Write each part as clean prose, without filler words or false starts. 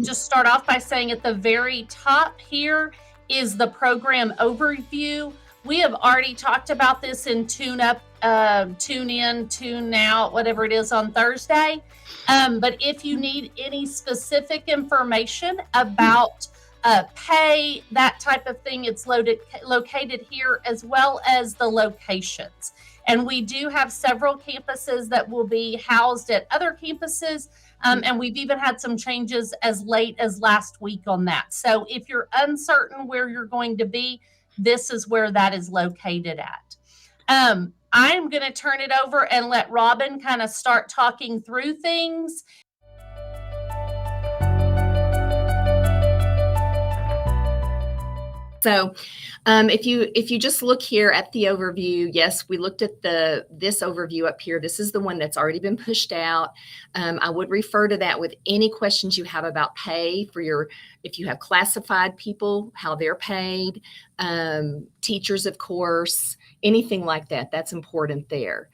just start off by saying at the very top here is the program overview. We have already talked about this in Tune Up, Tune In, Tune Out, whatever it is on Thursday. But if you need any specific information about pay, that type of thing, it's located here, as well as the locations. And we do have several campuses that will be housed at other campuses. And we've even had some changes as late as last week on that. So if you're uncertain where you're going to be, this is where that is located at. I'm going to turn it over and let Robin kind of start talking through things. So if you just look here at the overview, yes, we looked at this overview up here. This is the one that's already been pushed out. I would refer to that with any questions you have about pay if you have classified people, how they're paid, teachers, of course, anything like that. That's important there.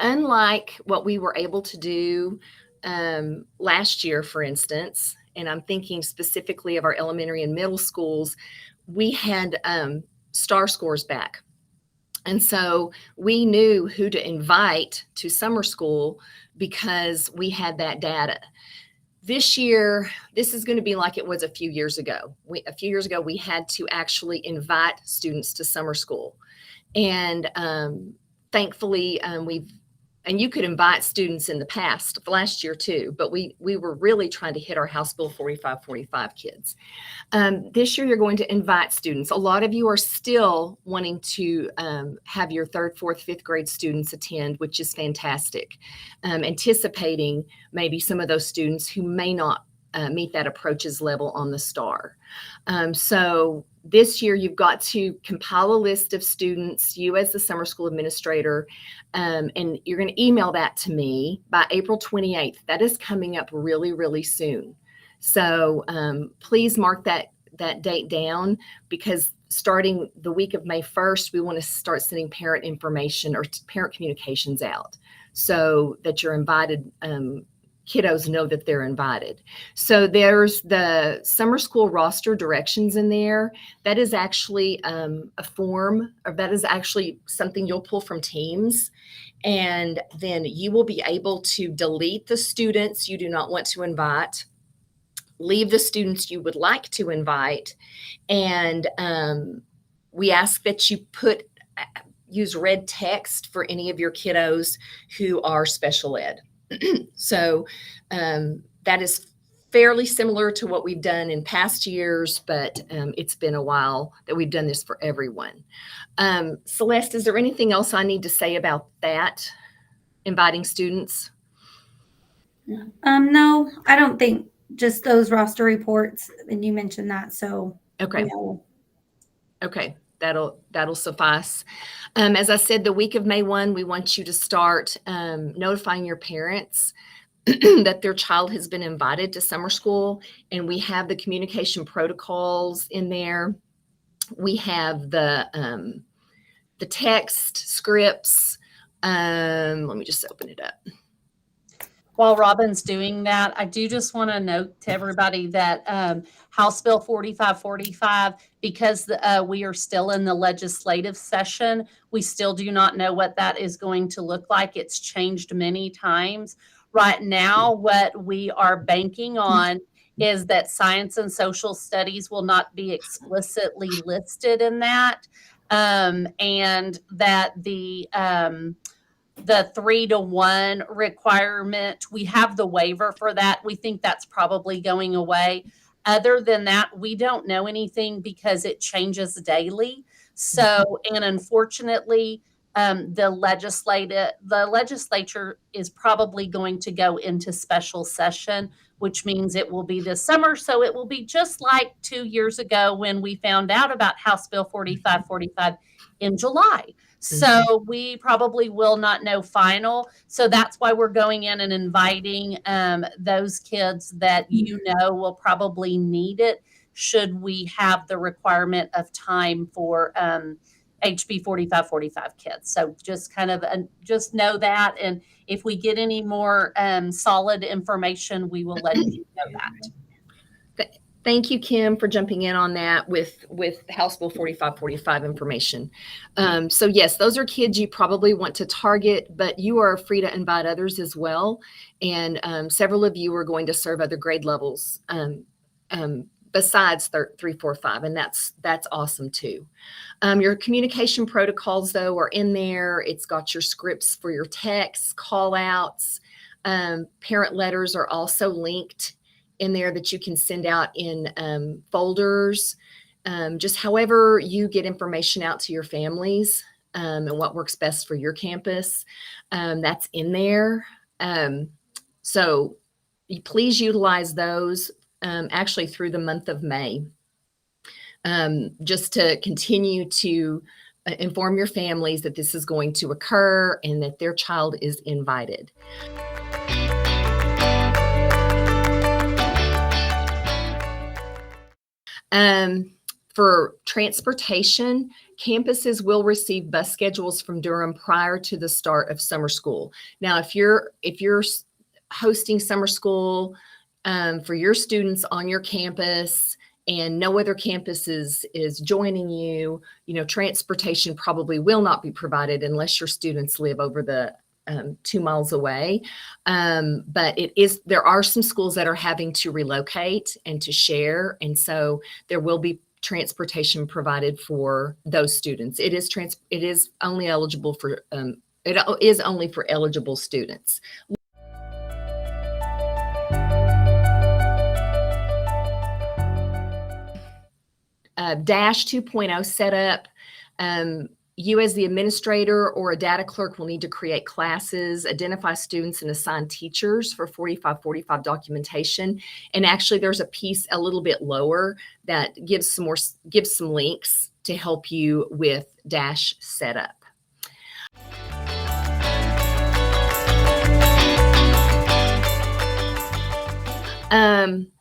Unlike what we were able to do last year, for instance, and I'm thinking specifically of our elementary and middle schools, we had STAR scores back. And so we knew who to invite to summer school because we had that data. This year, this is going to be like it was a few years ago. A few years ago, we had to actually invite students to summer school. And thankfully, and you could invite students in the past, last year too, but we were really trying to hit our House Bill 4545 kids. This year, you're going to invite students. A lot of you are still wanting to have your 3rd, 4th, 5th grade students attend, which is fantastic. Anticipating maybe some of those students who may not meet that approaches level on the STAR. So this year, you've got to compile a list of students, you as the summer school administrator, and you're going to email that to me by April 28th. That is coming up really, really soon. So please mark that date down, because starting the week of May 1st, we want to start sending parent information or parent communications out so that you're invited. Kiddos know that they're invited. So there's the summer school roster directions in there. That is actually a form, or that is actually something you'll pull from Teams. And then you will be able to delete the students you do not want to invite, leave the students you would like to invite. And we ask that you use red text for any of your kiddos who are special ed. So that is fairly similar to what we've done in past years, but it's been a while that we've done this for everyone. Celeste, is there anything else I need to say about that, inviting students? No, I don't think, just those roster reports, and you mentioned that, so. Okay. No. Okay. That'll suffice. As I said, the week of May 1, we want you to start notifying your parents that their child has been invited to summer school. And we have the communication protocols in there. We have the text scripts. Let me just open it up. While Robin's doing that, I do just want to note to everybody that House Bill 4545, because we are still in the legislative session, we still do not know what that is going to look like. It's changed many times. Right now, what we are banking on is that science and social studies will not be explicitly listed in that, and that the 3-to-1 requirement, we have the waiver for that. We think that's probably going away. Other than that, we don't know anything because it changes daily. So, and unfortunately, the legislature is probably going to go into special session, which means it will be this summer. So it will be just like 2 years ago when we found out about House Bill 4545 in July. So we probably will not know final. So that's why we're going in and inviting those kids that will probably need it, should we have the requirement of time for HB 4545 kids. So just kind of just know that. And if we get any more solid information, we will let you know that. Thank you, Kim, for jumping in on that with House Bill 4545 information. So yes, those are kids you probably want to target, but you are free to invite others as well. And several of you are going to serve other grade levels besides 3, 4, 5, and that's awesome too. Your communication protocols, though, are in there. It's got your scripts for your texts, call outs. Parent letters are also linked in there that you can send out in folders. Just however you get information out to your families and what works best for your campus, that's in there. So please utilize those actually through the month of May, just to continue to inform your families that this is going to occur and that their child is invited. For transportation, campuses will receive bus schedules from Durham prior to the start of summer school. Now, if you're hosting summer school for your students on your campus and no other campus is joining you, transportation probably will not be provided unless your students live over the 2 miles away. But there are some schools that are having to relocate and to share. And so there will be transportation provided for those students. It is only eligible for, it is only for eligible students. Dash 2.0 setup. You as the administrator or a data clerk will need to create classes, identify students, and assign teachers for 4545 documentation. And actually there's a piece a little bit lower that gives some links to help you with Dash setup.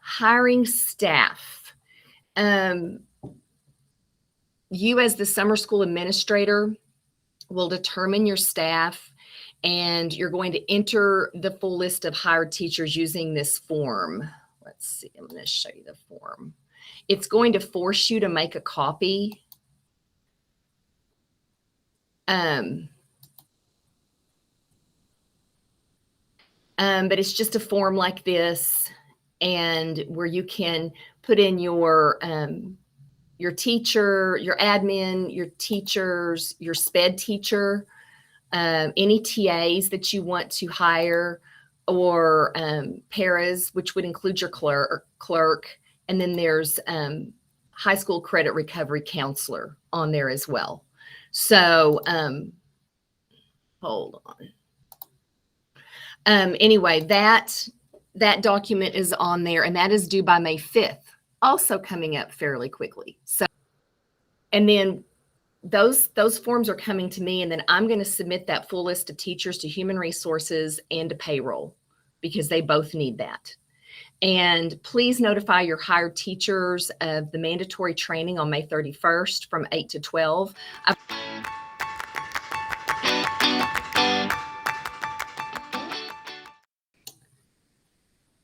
Hiring staff. You as the summer school administrator will determine your staff, and you're going to enter the full list of hired teachers using this form. Let's see, I'm going to show you the form. It's going to force you to make a copy. But it's just a form like this, and where you can put in your teacher, your admin, your teachers, your SPED teacher, any TAs that you want to hire, or paras, which would include your clerk. And then there's high school credit recovery counselor on there as well. So hold on. Anyway, that document is on there, and that is due by May 5th. Also coming up fairly quickly. So, and then those forms are coming to me, and then I'm going to submit that full list of teachers to human resources and to payroll, because they both need that. And please notify your hired teachers of the mandatory training on May 31st from 8 to 12.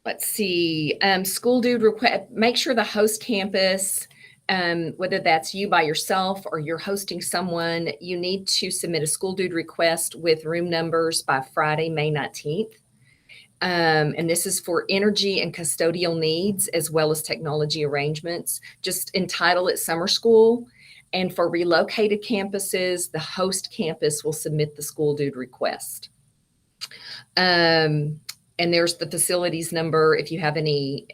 Let's see, school dude request, make sure the host campus, whether that's you by yourself or you're hosting someone, you need to submit a school dude request with room numbers by Friday, May 19th. And this is for energy and custodial needs, as well as technology arrangements. Just entitle it summer school. And for relocated campuses, the host campus will submit the school dude request. And there's the facilities number if you have any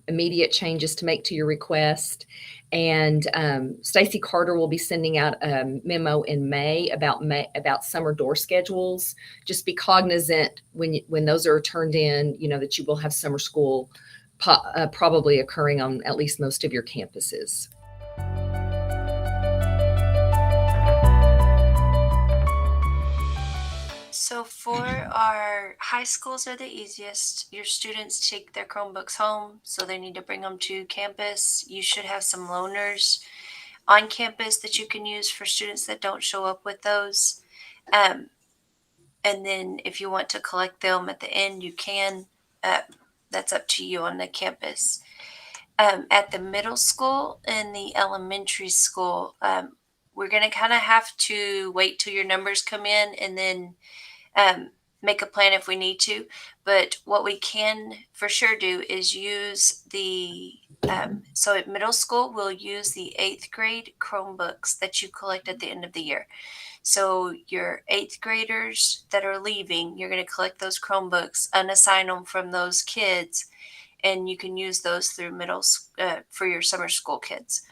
immediate changes to make to your request. And Stacy Carter will be sending out a memo in May about summer door schedules. Just be cognizant when those are turned in, that you will have summer school probably occurring on at least most of your campuses. So for our high schools are the easiest. Your students take their Chromebooks home, so they need to bring them to campus. You should have some loaners. on campus that you can use for students that don't show up with those. Um, and then if you want to collect them at the end, you can. That's up to you on the campus. At the middle school and the elementary school, we're going to kind of have to wait till your numbers come in and then make a plan if we need to. But what we can for sure do is use so at middle school, we'll use the 8th grade Chromebooks that you collect at the end of the year. So your 8th graders that are leaving, you're going to collect those Chromebooks, unassign them from those kids, and you can use those through for your summer school kids.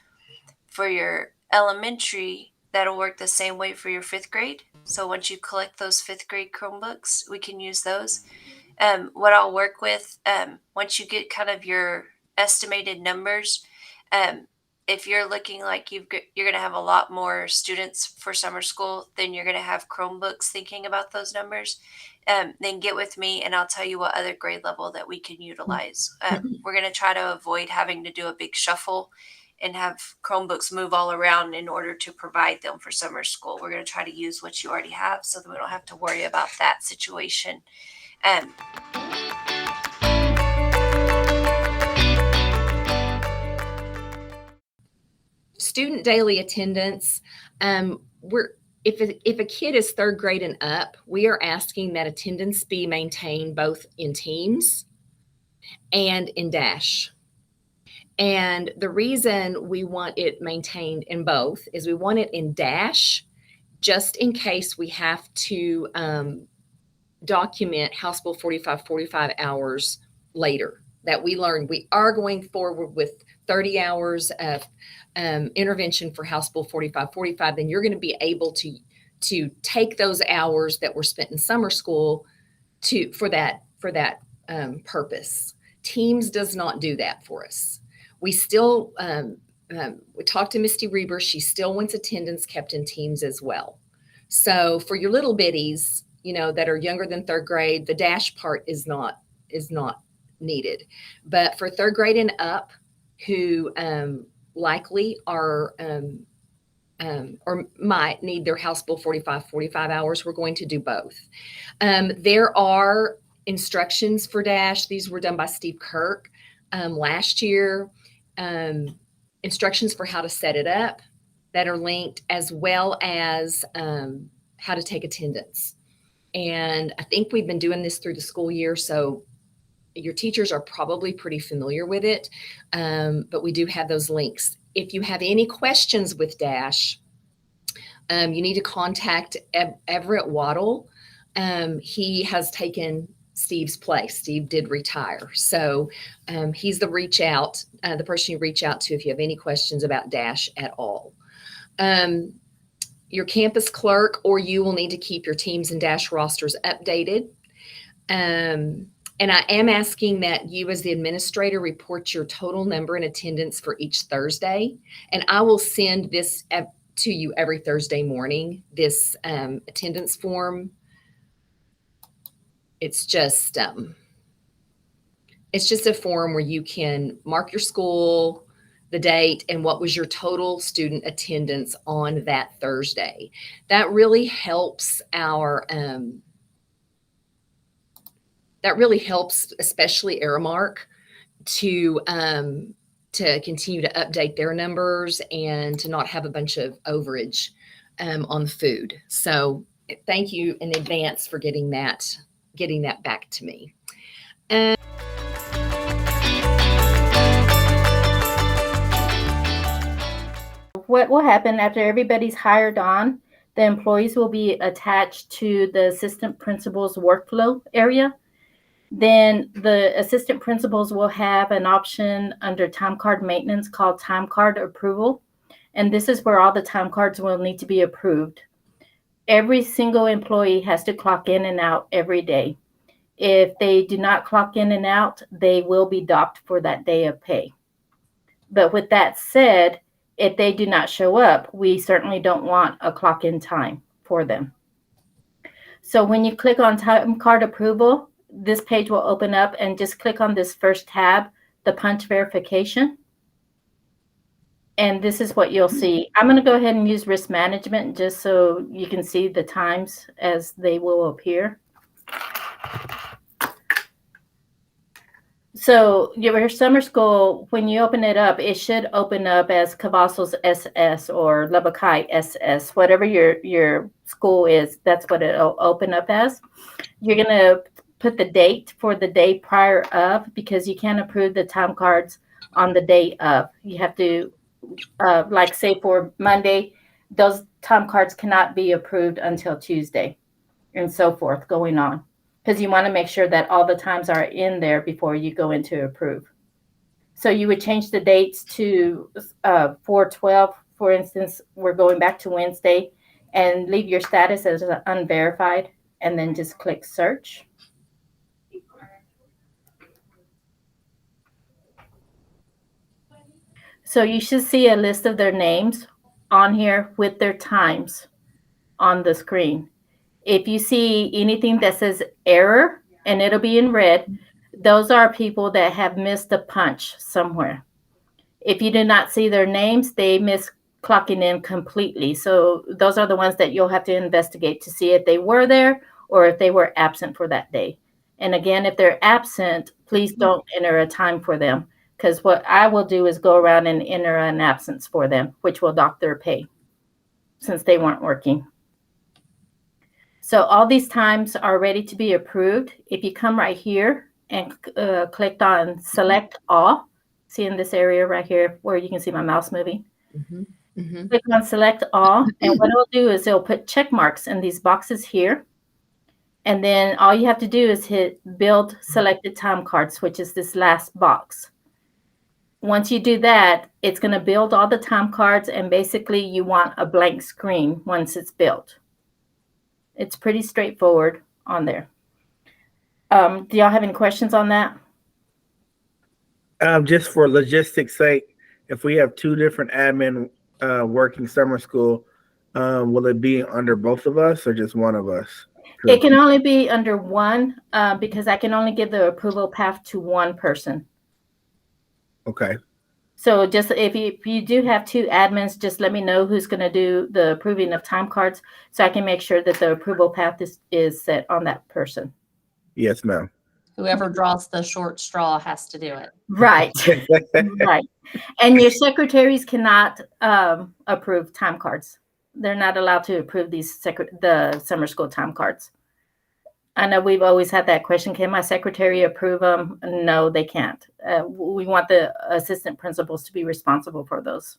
For your elementary, that'll work the same way for your 5th grade. So once you collect those 5th grade Chromebooks, we can use those. What I'll work with, once you get kind of your estimated numbers, if you're looking like you're going to have a lot more students for summer school, then you're going to have Chromebooks thinking about those numbers. Then get with me and I'll tell you what other grade level that we can utilize. We're going to try to avoid having to do a big shuffle and have Chromebooks move all around in order to provide them for summer school. We're going to try to use what you already have so that we don't have to worry about that situation. Student daily attendance, if a kid is 3rd grade and up, we are asking that attendance be maintained both in Teams and in Dash. And the reason we want it maintained in both is we want it in Dash just in case we have to document House Bill 45 hours later, that we learn we are going forward with 30 hours of intervention for House Bill 45, then you're going to be able to take those hours that were spent in summer school for that purpose. Teams does not do that for us. We still we talked to Misty Reber. She still wants attendance kept in Teams as well. So for your little bitties, that are younger than 3rd grade, the Dash part is not needed. But for 3rd grade and up, who likely are or might need their House Bill 45 hours, we're going to do both. There are instructions for Dash. These were done by Steve Kirk last year. Instructions for how to set it up that are linked, as well as how to take attendance. And I think we've been doing this through the school year, so your teachers are probably pretty familiar with it, but we do have those links. If you have any questions with Dash, you need to contact Everett Waddle. He has taken Steve's place. Steve did retire. So he's the person you reach out to if you have any questions about Dash at all. Your campus clerk or you will need to keep your Teams and Dash rosters updated. And I am asking that you as the administrator report your total number in attendance for each Thursday. And I will send this to you every Thursday morning, this attendance form. It's just a form where you can mark your school, the date, and what was your total student attendance on that Thursday. That really helps especially Aramark to continue to update their numbers and to not have a bunch of overage on food. So thank you in advance for getting that back to me. What will happen after everybody's hired on, the employees will be attached to the assistant principal's workflow area. Then the assistant principals will have an option under time card maintenance called time card approval. And this is where all the time cards will need to be approved. Every single employee has to clock in and out every day. If they do not clock in and out, they will be docked for that day of pay. But with that said, if they do not show up, we certainly don't want a clock in time for them. So when you click on time card approval, this page will open up, and just click on this first tab, the punch verification. And this is what you'll see. I'm going to go ahead and use risk management just so you can see the times as they will appear. So your summer school, when you open it up, it should open up as Cavazos SS or Lubbock High SS, whatever your school is, that's what it'll open up as. You're going to put the date for the day prior of, because you can't approve the time cards on the day of. You have to, like say for Monday, those time cards cannot be approved until Tuesday, and so forth going on. Because you want to make sure that all the times are in there before you go into approve. So you would change the dates to 4/12, for instance. We're going back to Wednesday, and leave your status as unverified, and then just click search. So you should see a list of their names on here with their times on the screen. If you see anything that says error, and it'll be in red, those are people that have missed a punch somewhere. If you do not see their names, they miss clocking in completely. So those are the ones that you'll have to investigate to see if they were there or if they were absent for that day. And again, if they're absent, please don't enter a time for them, because what I will do is go around and enter an absence for them, which will dock their pay since they weren't working. So all these times are ready to be approved. If you come right here and clicked on select all, see in this area right here where you can see my mouse moving. Click on select all, and what it'll do is it'll put check marks in these boxes here. And then all you have to do is hit build selected time cards, which is this last box. Once you do that, it's going to build all the time cards, and basically you want a blank screen once it's built. It's pretty straightforward on there. Do y'all have any questions on that? Just for logistics sake, if we have two different admin working summer school, will it be under both of us or just one of us? It can only be under one because I can only give the approval path to one person. Okay. So just if you do have two admins, just let me know who's going to do the approving of time cards so I can make sure that the approval path is set on that person. Yes, ma'am. Whoever draws the short straw has to do it. Right. Right. And your secretaries cannot approve time cards. They're not allowed to approve the summer school time cards. I know we've always had that question. Can my secretary approve them? No, they can't. We want the assistant principals to be responsible for those.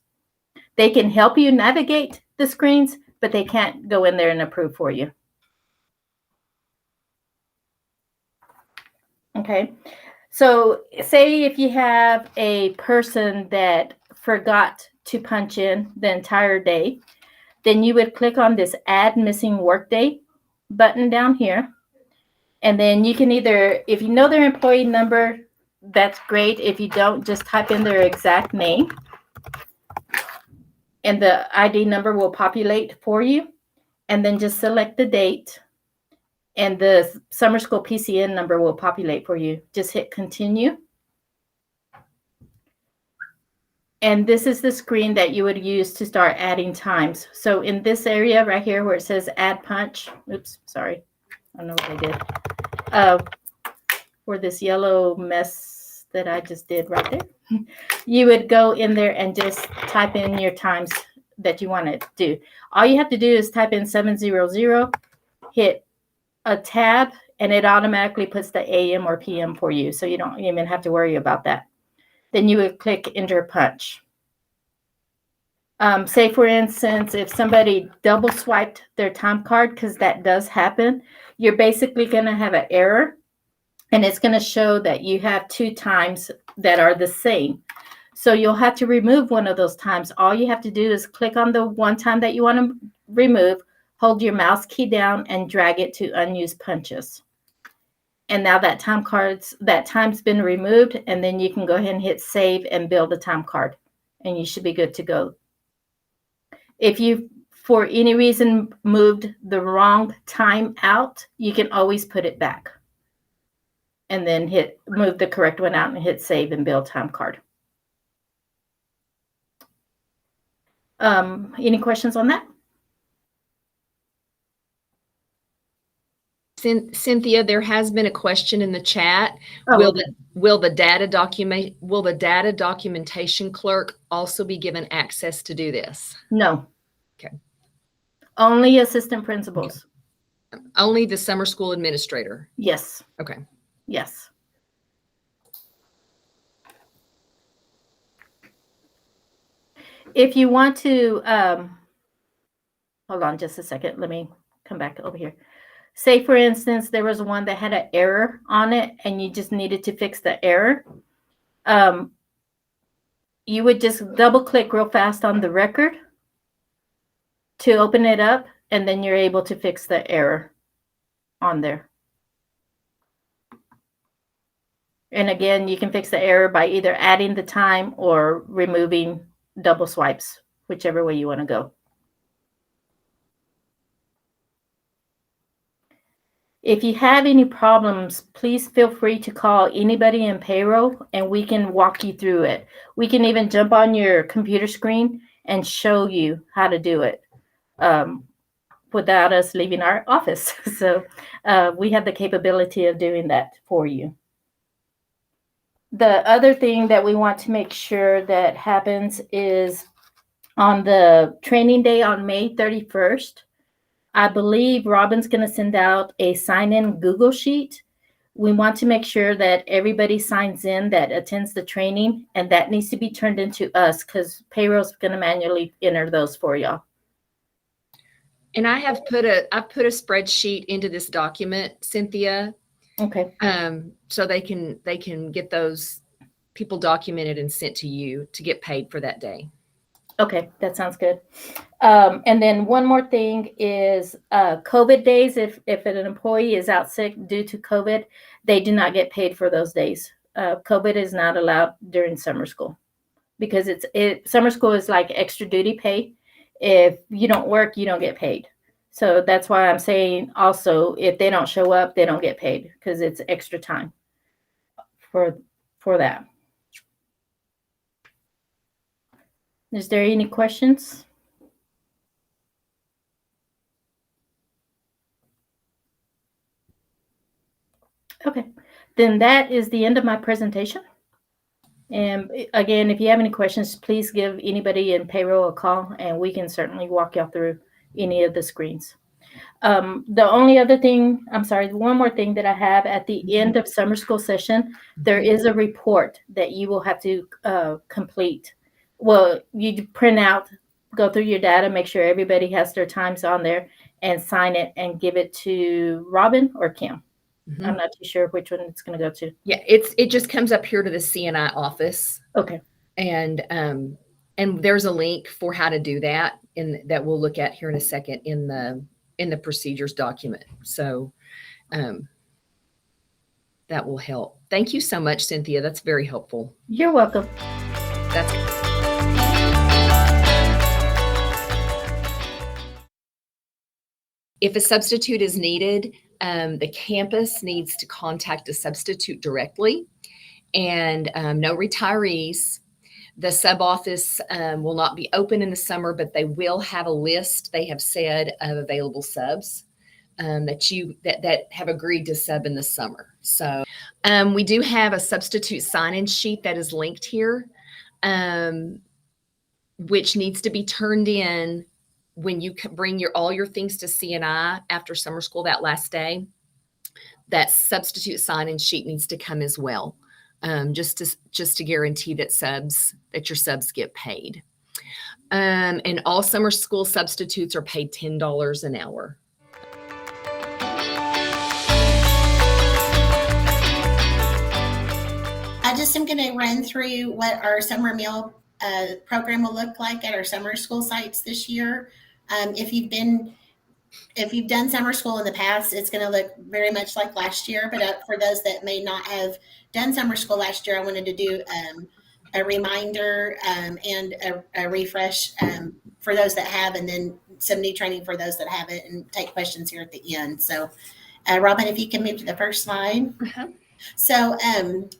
They can help you navigate the screens, but they can't go in there and approve for you. Okay. So say if you have a person that forgot to punch in the entire day, then you would click on this add missing workday button down here. And then you can either, if you know their employee number, that's great. If you don't, just type in their exact name and the ID number will populate for you. And then just select the date and the summer school PCN number will populate for you. Just hit continue. And this is the screen that you would use to start adding times. So in this area right here where it says add punch, oops, sorry. I don't know what I did. For this yellow mess that I just did right there, you would go in there and just type in your times that you want to do. All you have to do is type in 700, hit a tab, and it automatically puts the AM or PM for you. So you don't even have to worry about that. Then you would click enter punch. Say, for instance, if somebody double swiped their time card, because that does happen, you're basically going to have an error, and it's going to show that you have two times that are the same. So you'll have to remove one of those times. All you have to do is click on the one time that you want to remove, hold your mouse key down, and drag it to unused punches. And now that time's been removed, and then you can go ahead and hit save and build a time card, and you should be good to go. If you, for any reason, moved the wrong time out, you can always put it back. And then move the correct one out and hit save and build time card. Any questions on that? Cynthia, there has been a question in the chat. Oh, Will the data documentation clerk also be given access to do this? no. Okay. Only assistant principals. Only the summer school administrator. Yes. Okay. Yes. If you want to, hold on just a second. Let me come back over here. Say, for instance, there was one that had an error on it and you just needed to fix the error. You would just double click real fast on the record to open it up, and then you're able to fix the error on there. And again, you can fix the error by either adding the time or removing double swipes, whichever way you want to go. If you have any problems, please feel free to call anybody in payroll and we can walk you through it. We can even jump on your computer screen and show you how to do it without us leaving our office. So we have the capability of doing that for you. The other thing that we want to make sure that happens is on the training day on May 31st, I believe Robin's going to send out a sign-in Google Sheet. We want to make sure that everybody signs in that attends the training, and that needs to be turned into us because payroll's going to manually enter those for y'all. And I've put a spreadsheet into this document, Cynthia. Okay. So they can get those people documented and sent to you to get paid for that day. Okay, that sounds good. And then one more thing is COVID days. If an employee is out sick due to COVID, they do not get paid for those days. COVID is not allowed during summer school because summer school is like extra duty pay. If you don't work, you don't get paid. So that's why I'm saying also, if they don't show up, they don't get paid because it's extra time for that. Is there any questions? Okay, then that is the end of my presentation. And again, if you have any questions, please give anybody in payroll a call and we can certainly walk y'all through any of the screens. The only other thing, one more thing that I have at the end of summer school session, there is a report that you will have to complete. Well, you print out, go through your data, make sure everybody has their times on there and sign it and give it to Robin or Kim. Mm-hmm. I'm not too sure which one it's going to go to. Yeah, it just comes up here to the CNI office. Okay. And there's a link for how to do that that we'll look at here in a second in the procedures document. So that will help. Thank you so much, Cynthia. That's very helpful. You're welcome. If a substitute is needed, the campus needs to contact a substitute directly, and no retirees. The sub office will not be open in the summer, but they will have a list, they have said, of available subs that have agreed to sub in the summer. So we do have a substitute sign-in sheet that is linked here, which needs to be turned in when you bring all your things to CNI after summer school that last day. That substitute sign-in sheet needs to come as well, just to guarantee that your subs get paid. And all summer school substitutes are paid $10 an hour. I just am going to run through what our summer meal program will look like at our summer school sites this year. If you've done summer school in the past, it's going to look very much like last year. But for those that may not have done summer school last year, I wanted to do a reminder and a refresh for those that have, and then some new training for those that haven't, and take questions here at the end. So, Robin, if you can move to the first slide. Uh-huh. So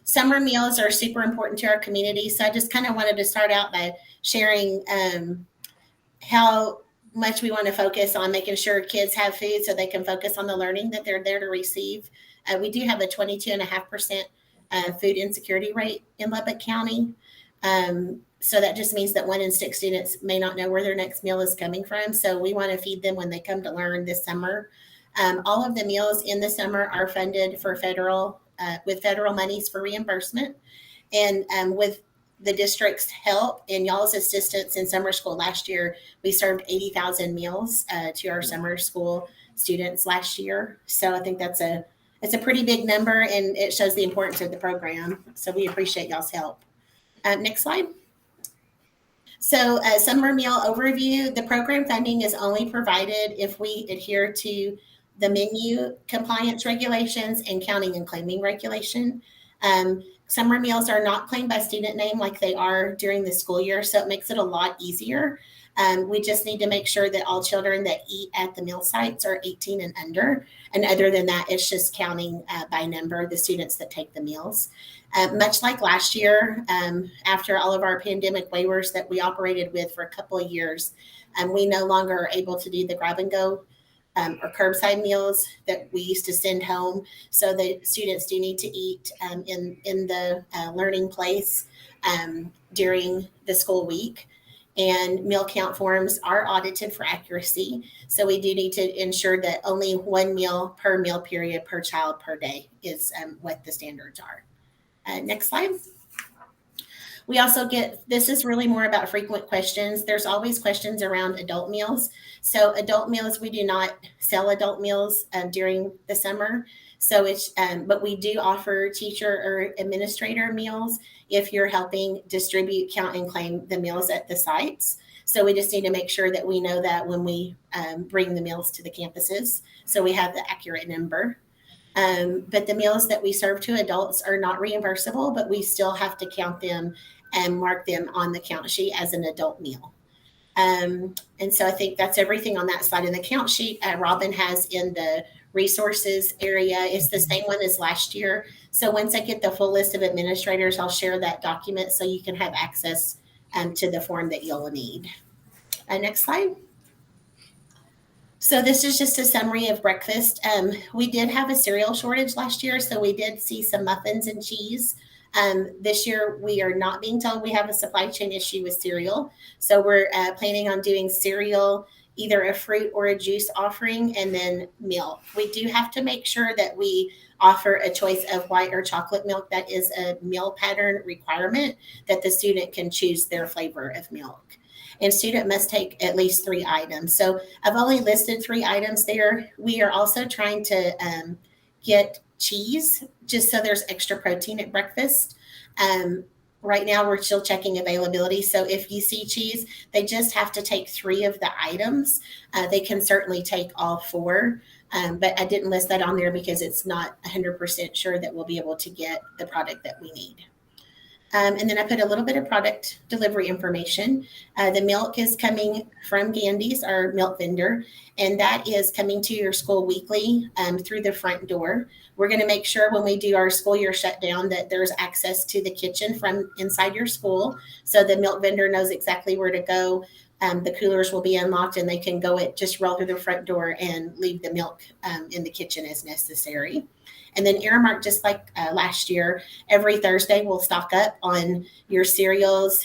summer meals are super important to our community. So I just kind of wanted to start out by sharing how much we want to focus on making sure kids have food so they can focus on the learning that they're there to receive. We do have a 22.5% food insecurity rate in Lubbock County. So that just means that 1 in 6 students may not know where their next meal is coming from. So we want to feed them when they come to learn this summer. All of the meals in the summer are funded for with federal monies for reimbursement. And with the district's help and y'all's assistance in summer school last year, we served 80,000 meals to our summer school students last year. So I think it's a pretty big number, and it shows the importance of the program. So we appreciate y'all's help. Next slide. So summer meal overview, the program funding is only provided if we adhere to the menu compliance regulations and counting and claiming regulation. Summer meals are not claimed by student name like they are during the school year, so it makes it a lot easier. We just need to make sure that all children that eat at the meal sites are 18 and under. And other than that, it's just counting by number the students that take the meals. Much like last year, after all of our pandemic waivers that we operated with for a couple of years, we no longer are able to do the grab and go or curbside meals that we used to send home. So the students do need to eat in the learning place during the school week. And meal count forms are audited for accuracy. So we do need to ensure that only 1 meal per meal period per child per day is what the standards are. Next slide. We also this is really more about frequent questions. There's always questions around adult meals. So adult meals, we do not sell adult meals during the summer. So but we do offer teacher or administrator meals if you're helping distribute, count, and claim the meals at the sites. So we just need to make sure that we know that when we bring the meals to the campuses, so we have the accurate number. But the meals that we serve to adults are not reimbursable, but we still have to count them and mark them on the count sheet as an adult meal. And so I think that's everything on that slide. In the count sheet, Robin has in the resources area, it's the same one as last year. So once I get the full list of administrators, I'll share that document so you can have access to the form that you'll need. Next slide. So this is just a summary of breakfast. We did have a cereal shortage last year, so we did see some muffins and cheese. This year, we are not being told we have a supply chain issue with cereal. So we're planning on doing cereal, either a fruit or a juice offering, and then milk. We do have to make sure that we offer a choice of white or chocolate milk. That is a meal pattern requirement that the student can choose their flavor of milk. And student must take at least 3 items. So I've only listed 3 items there. We are also trying to get cheese, just so there's extra protein at breakfast. Right now, we're still checking availability. So if you see cheese, they just have to take 3 of the items. They can certainly take all 4, but I didn't list that on there because it's not 100% sure that we'll be able to get the product that we need. And then I put a little bit of product delivery information. The milk is coming from Gandy's, our milk vendor, and that is coming to your school weekly through the front door. We're going to make sure when we do our school year shutdown that there's access to the kitchen from inside your school. So the milk vendor knows exactly where to go. The coolers will be unlocked and they can just roll through the front door and leave the milk in the kitchen as necessary. And then Aramark, just like last year, every Thursday we'll stock up on your cereals,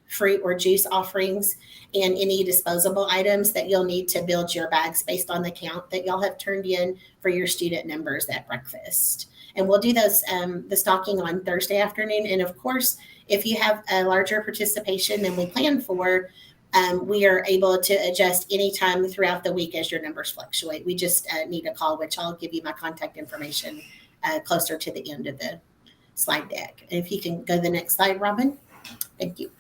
fruit or juice offerings, and any disposable items that you'll need to build your bags based on the count that y'all have turned in for your student numbers at breakfast. And we'll do those the stocking on Thursday afternoon. And of course, if you have a larger participation than we planned for, we are able to adjust anytime throughout the week as your numbers fluctuate. We just need a call, which I'll give you my contact information closer to the end of the slide deck. And if you can go to the next slide, Robin. Thank you.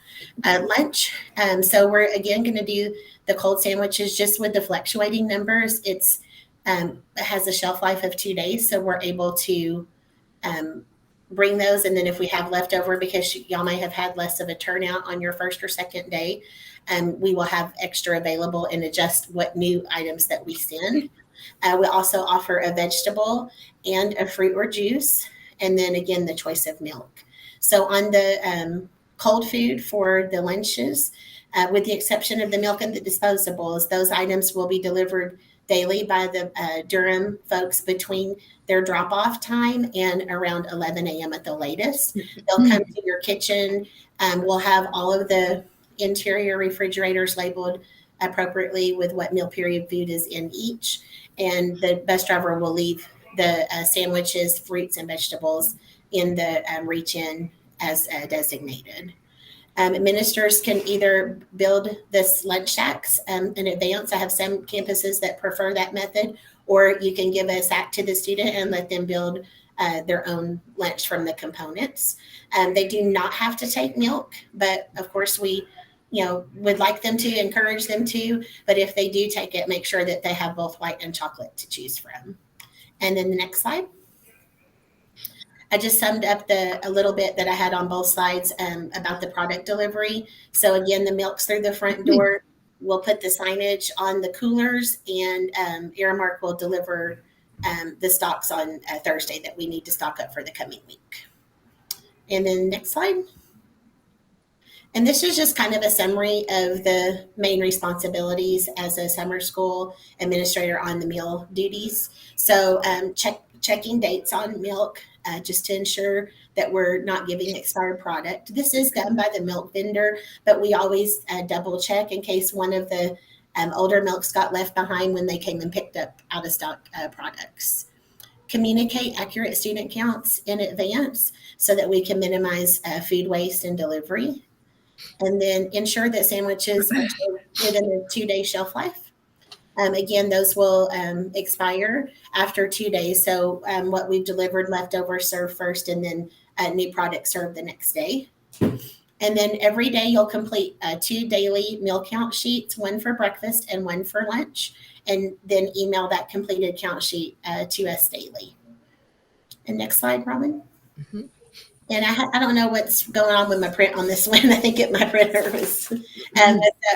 Lunch. So we're again going to do the cold sandwiches just with the fluctuating numbers. It has a shelf life of 2 days, so we're able to bring those. And then if we have leftover, because y'all may have had less of a turnout on your first or second day, we will have extra available and adjust what new items that we send. We also offer a vegetable and a fruit or juice, and then again, the choice of milk. So on the cold food for the lunches, with the exception of the milk and the disposables. Those items will be delivered daily by the Durham folks between their drop-off time and around 11 a.m. at the latest. They'll come to your kitchen. We'll have all of the interior refrigerators labeled appropriately with what meal period food is in each. And the bus driver will leave the sandwiches, fruits, and vegetables in the reach-in as designated. Ministers can either build this lunch shacks in advance. I have some campuses that prefer that method, or you can give a sack to the student and let them build their own lunch from the components. They do not have to take milk, but of course we would like them to, encourage them to, but if they do take it, make sure that they have both white and chocolate to choose from. And then the next slide. I just summed up a little bit that I had on both slides about the product delivery. So again, the milk's through the front door. We'll put the signage on the coolers, and Aramark will deliver the stocks on Thursday that we need to stock up for the coming week. And then next slide. And this is just kind of a summary of the main responsibilities as a summer school administrator on the meal duties. So checking dates on milk, just to ensure that we're not giving expired product. This is done by the milk vendor, but we always double check in case one of the older milks got left behind when they came and picked up out of stock products. Communicate accurate student counts in advance so that we can minimize food waste and delivery. And then ensure that sandwiches are within a 2-day shelf life. Again, those will expire after 2 days. So what we've delivered leftovers served first, and then new products served the next day. And then every day you'll complete 2 daily meal count sheets, one for breakfast and one for lunch, and then email that completed count sheet to us daily. And next slide, Robin. Mm-hmm. And I don't know what's going on with my print on this one. I think my printer was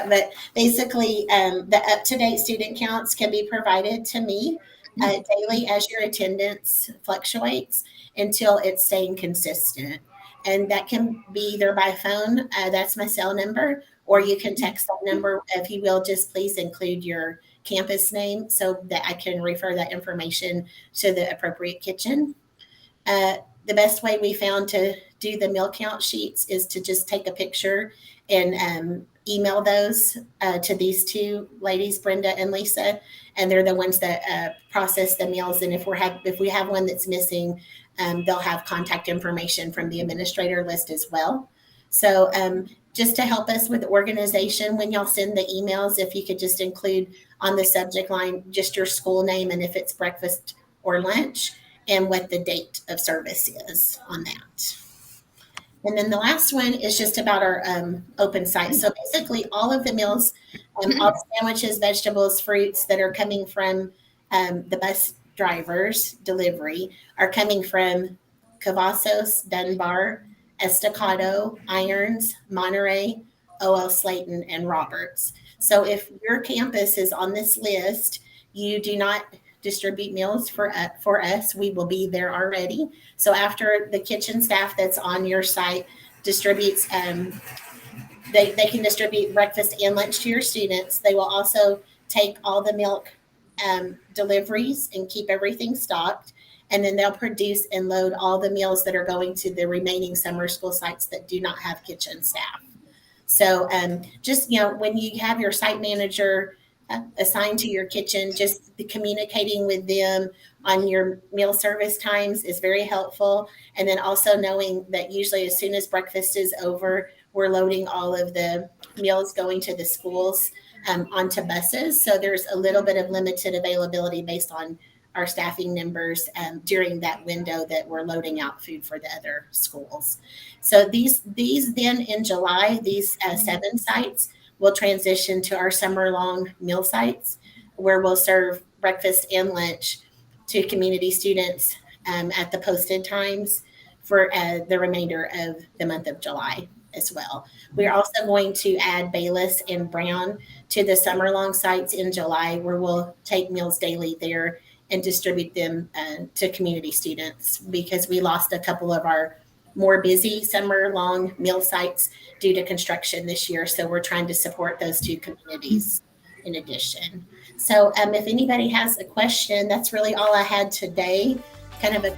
but basically the up-to-date student counts can be provided to me daily as your attendance fluctuates until it's staying consistent. And that can be either by phone, that's my cell number, or you can text that number. If you will, just please include your campus name so that I can refer that information to the appropriate kitchen. The best way we found to do the meal count sheets is to just take a picture and email those to these two ladies, Brenda and Lisa, and they're the ones that process the meals. And if we have one that's missing, they'll have contact information from the administrator list as well. So just to help us with organization, when y'all send the emails, if you could just include on the subject line just your school name and if it's breakfast or lunch, and what the date of service is on that. And then the last one is just about our open site. So basically all of the meals, all the sandwiches, vegetables, fruits that are coming from the bus drivers delivery are coming from Cavazos, Dunbar, Estacado, Irons, Monterey, OL Slayton, and Roberts. So if your campus is on this list, you do not distribute meals for us. We will be there already. So after the kitchen staff that's on your site distributes, they can distribute breakfast and lunch to your students. They will also take all the milk deliveries and keep everything stocked. And then they'll produce and load all the meals that are going to the remaining summer school sites that do not have kitchen staff. So just, when you have your site manager assigned to your kitchen, just communicating with them on your meal service times is very helpful. And then also knowing that usually as soon as breakfast is over, we're loading all of the meals going to the schools onto buses. So there's a little bit of limited availability based on our staffing numbers during that window that we're loading out food for the other schools. So these then in July, these 7 sites will transition to our summer-long meal sites where we'll serve breakfast and lunch to community students at the posted times for the remainder of the month of July as well. We're also going to add Bayless and Brown to the summer-long sites in July where we'll take meals daily there and distribute them to community students because we lost a couple of our more busy summer long meal sites due to construction this year. So we're trying to support those two communities in addition. So if anybody has a question, that's really all I had today. Kind of a